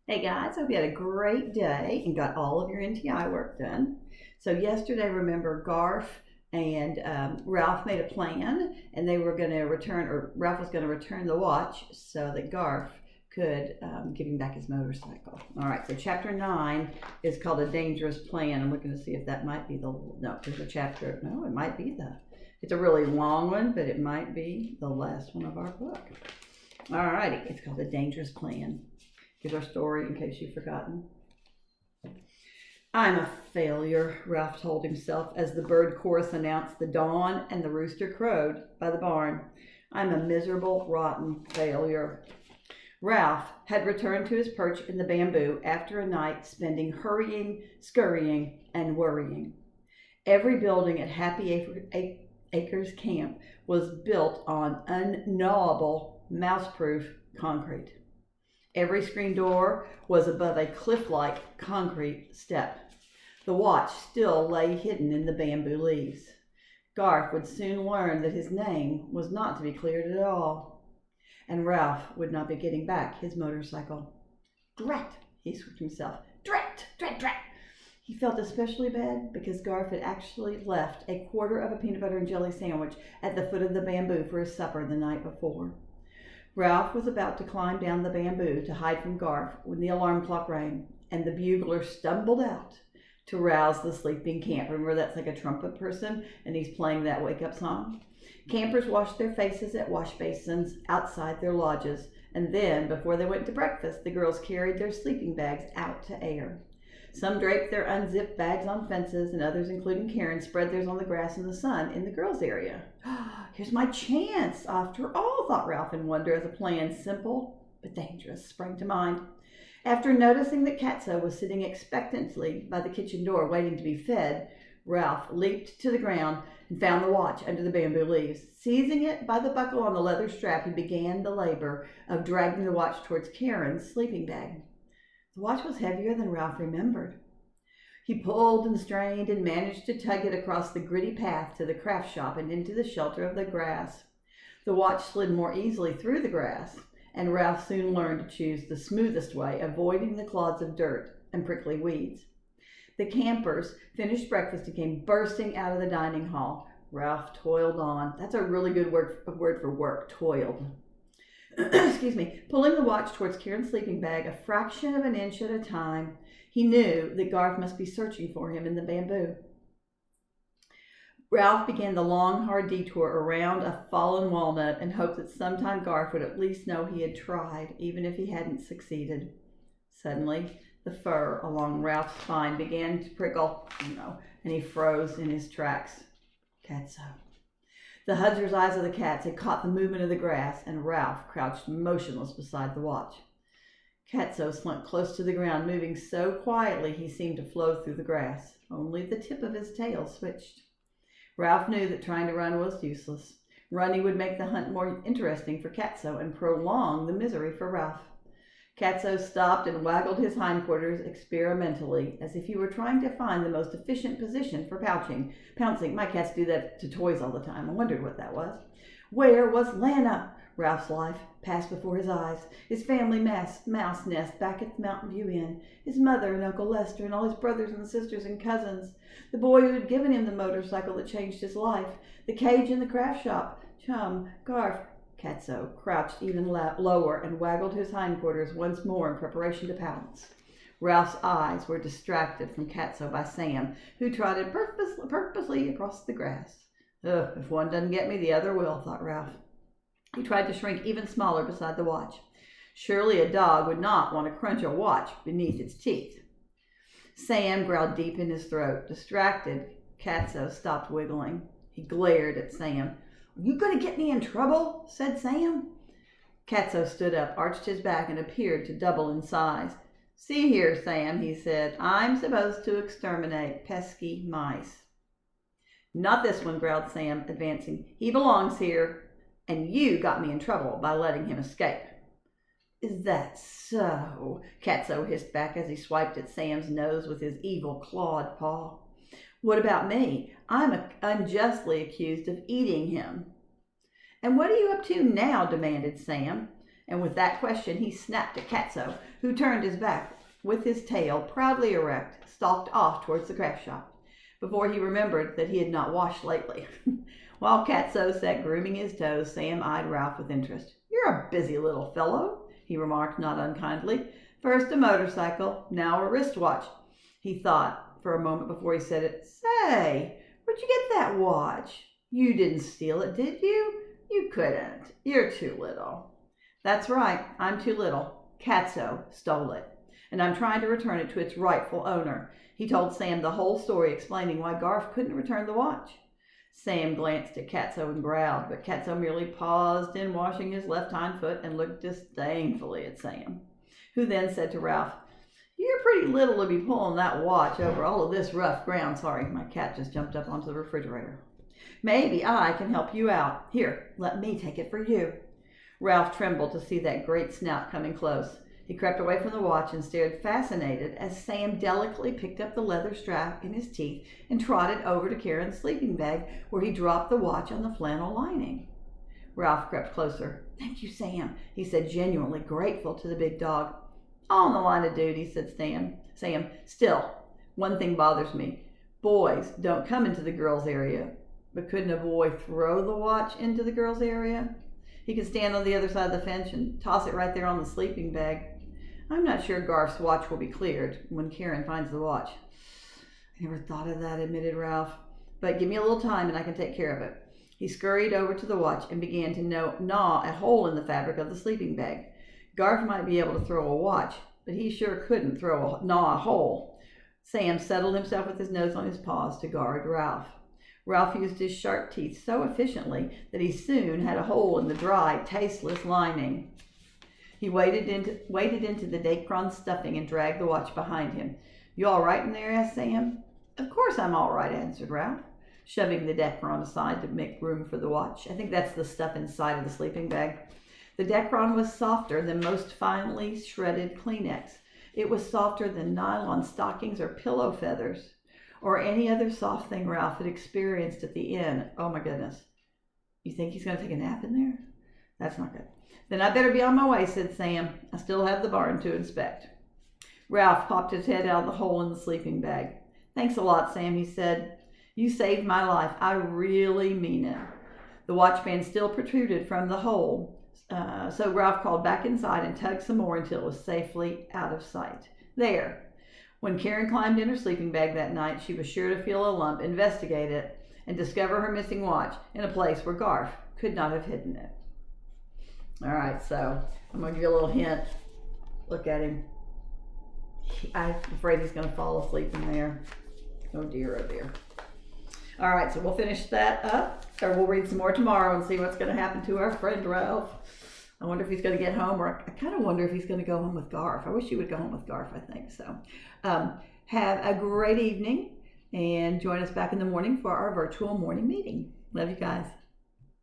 Hey guys, hope you had a great day and got all of your NTI work done. So yesterday, remember, Garth and Ralph made a plan, and they were going to return, or Ralph was going to return the watch so that Garth could give him back his motorcycle. All right, so chapter 9 is called A Dangerous Plan. I'm looking to see if that might be no, there's a chapter, no, it might be it's a really long one, but it might be the last one of our book. All righty, it's called A Dangerous Plan. Here's our story in case you've forgotten. I'm a failure, Ralph told himself as the bird chorus announced the dawn and the rooster crowed by the barn. I'm a miserable, rotten failure. Ralph had returned to his perch in the bamboo after a night spending hurrying, scurrying, and worrying. Every building at Happy Acres Camp was built on unknowable, mouse-proof concrete. Every screen door was above a cliff-like concrete step. The watch still lay hidden in the bamboo leaves. Garth would soon learn that his name was not to be cleared at all, and Ralph would not be getting back his motorcycle. Drat, he squeaked himself. Drat, drat, drat. He felt especially bad because Garth had actually left a quarter of a peanut butter and jelly sandwich at the foot of the bamboo for his supper the night before. Ralph was about to climb down the bamboo to hide from Garth when the alarm clock rang and the bugler stumbled out to rouse the sleeping camp. Remember, that's like a trumpet person, and he's playing that wake-up song. Campers washed their faces at wash basins outside their lodges, and then, before they went to breakfast, the girls carried their sleeping bags out to air. Some draped their unzipped bags on fences, and others, including Karen, spread theirs on the grass in the sun in the girls' area. Here's my chance, after all, thought Ralph in wonder as a plan, simple but dangerous, sprang to mind. After noticing that Catso was sitting expectantly by the kitchen door waiting to be fed, Ralph leaped to the ground and found the watch under the bamboo leaves. Seizing it by the buckle on the leather strap, he began the labor of dragging the watch towards Karen's sleeping bag. The watch was heavier than Ralph remembered. He pulled and strained and managed to tug it across the gritty path to the craft shop and into the shelter of the grass. The watch slid more easily through the grass, and Ralph soon learned to choose the smoothest way, avoiding the clods of dirt and prickly weeds. The campers finished breakfast and came bursting out of the dining hall. Ralph toiled on. That's a really good word for work, toiled. Excuse me, pulling the watch towards Karen's sleeping bag a fraction of an inch at a time. He knew that Garth must be searching for him in the bamboo. Ralph began the long, hard detour around a fallen walnut and hoped that sometime Garth would at least know he had tried, even if he hadn't succeeded. Suddenly, the fur along Ralph's spine began to prickle, and he froze in his tracks. Catso. The Hudson's eyes of the cats had caught the movement of the grass, and Ralph crouched motionless beside the watch. Catso slunk close to the ground, moving so quietly he seemed to flow through the grass. Only the tip of his tail switched. Ralph knew that trying to run was useless. Running would make the hunt more interesting for Catso and prolong the misery for Ralph. Catso stopped and waggled his hindquarters experimentally, as if he were trying to find the most efficient position for pouncing. My cats do that to toys all the time. I wondered what that was. Where was Lana? Ralph's life passed before his eyes. His family mouse nest back at the Mountain View Inn. His mother and Uncle Lester and all his brothers and sisters and cousins. The boy who had given him the motorcycle that changed his life. The cage in the craft shop. Chum, Garth. Catso crouched even lower and waggled his hindquarters once more in preparation to pounce. Ralph's eyes were distracted from Catso by Sam, who trotted purposely across the grass. Ugh, if one doesn't get me, the other will, thought Ralph. He tried to shrink even smaller beside the watch. Surely a dog would not want to crunch a watch beneath its teeth. Sam growled deep in his throat. Distracted, Catso stopped wiggling. He glared at Sam. "Are you going to get me in trouble?" said Sam. Catso stood up, arched his back, and appeared to double in size. "See here, Sam," he said. "I'm supposed to exterminate pesky mice." "Not this one," growled Sam, advancing. "He belongs here, and you got me in trouble by letting him escape." "Is that so?" Catso hissed back as he swiped at Sam's nose with his evil clawed paw. "What about me? I'm unjustly accused of eating him." "And what are you up to now?" demanded Sam. And with that question, he snapped at Catso, who turned his back with his tail proudly erect, stalked off towards the craft shop, before he remembered that he had not washed lately. While Catso sat grooming his toes, Sam eyed Ralph with interest. "You're a busy little fellow," he remarked not unkindly. "First a motorcycle, now a wristwatch." He thought for a moment before he said it. "Say, where'd you get that watch? You didn't steal it, did you? You couldn't. You're too little." "That's right, I'm too little. Catso stole it, and I'm trying to return it to its rightful owner." He told Sam the whole story, explaining why Garf couldn't return the watch. Sam glanced at Catso and growled, but Catso merely paused in washing his left hind foot and looked disdainfully at Sam, who then said to Ralph, "You're pretty little to be pulling that watch over all of this rough ground." Sorry, my cat just jumped up onto the refrigerator. "Maybe I can help you out. Here, let me take it for you." Ralph trembled to see that great snout coming close. He crept away from the watch and stared fascinated as Sam delicately picked up the leather strap in his teeth and trotted over to Karen's sleeping bag, where he dropped the watch on the flannel lining. Ralph crept closer. "Thank you, Sam," he said, genuinely grateful to the big dog. "On the line of duty," said Sam. "Still, one thing bothers me. Boys don't come into the girls' area." But couldn't a boy throw the watch into the girls' area? He could stand on the other side of the fence and toss it right there on the sleeping bag. "I'm not sure Garf's watch will be cleared when Karen finds the watch." "I never thought of that," admitted Ralph. "But give me a little time and I can take care of it." He scurried over to the watch and began to gnaw a hole in the fabric of the sleeping bag. Garf might be able to throw a watch, but he sure couldn't gnaw a hole. Sam settled himself with his nose on his paws to guard Ralph. Ralph used his sharp teeth so efficiently that he soon had a hole in the dry, tasteless lining. He waded into the Dacron stuffing and dragged the watch behind him. "You all right in there?" asked Sam. "Of course I'm all right," answered Ralph, shoving the Dacron aside to make room for the watch. I think that's the stuff inside of the sleeping bag. The Dacron was softer than most finely shredded Kleenex. It was softer than nylon stockings or pillow feathers, or any other soft thing Ralph had experienced at the inn. Oh my goodness. "You think he's going to take a nap in there?" "That's not good." "Then I better be on my way," said Sam. "I still have the barn to inspect." Ralph popped his head out of the hole in the sleeping bag. "Thanks a lot, Sam," he said. "You saved my life. I really mean it." The watchband still protruded from the hole, so Ralph crawled back inside and tugged some more until it was safely out of sight. There. When Karen climbed in her sleeping bag that night, she was sure to feel a lump, investigate it, and discover her missing watch in a place where Garf could not have hidden it. All right, so I'm going to give you a little hint. Look at him. I'm afraid he's going to fall asleep in there. Oh dear, oh dear. All right, so we'll finish that up, or we'll read some more tomorrow and see what's going to happen to our friend Ralph. I wonder if he's going to get home, or I kind of wonder if he's going to go home with Garf. I wish he would go home with Garf, I think so. Have a great evening, and join us back in the morning for our virtual morning meeting. Love you guys.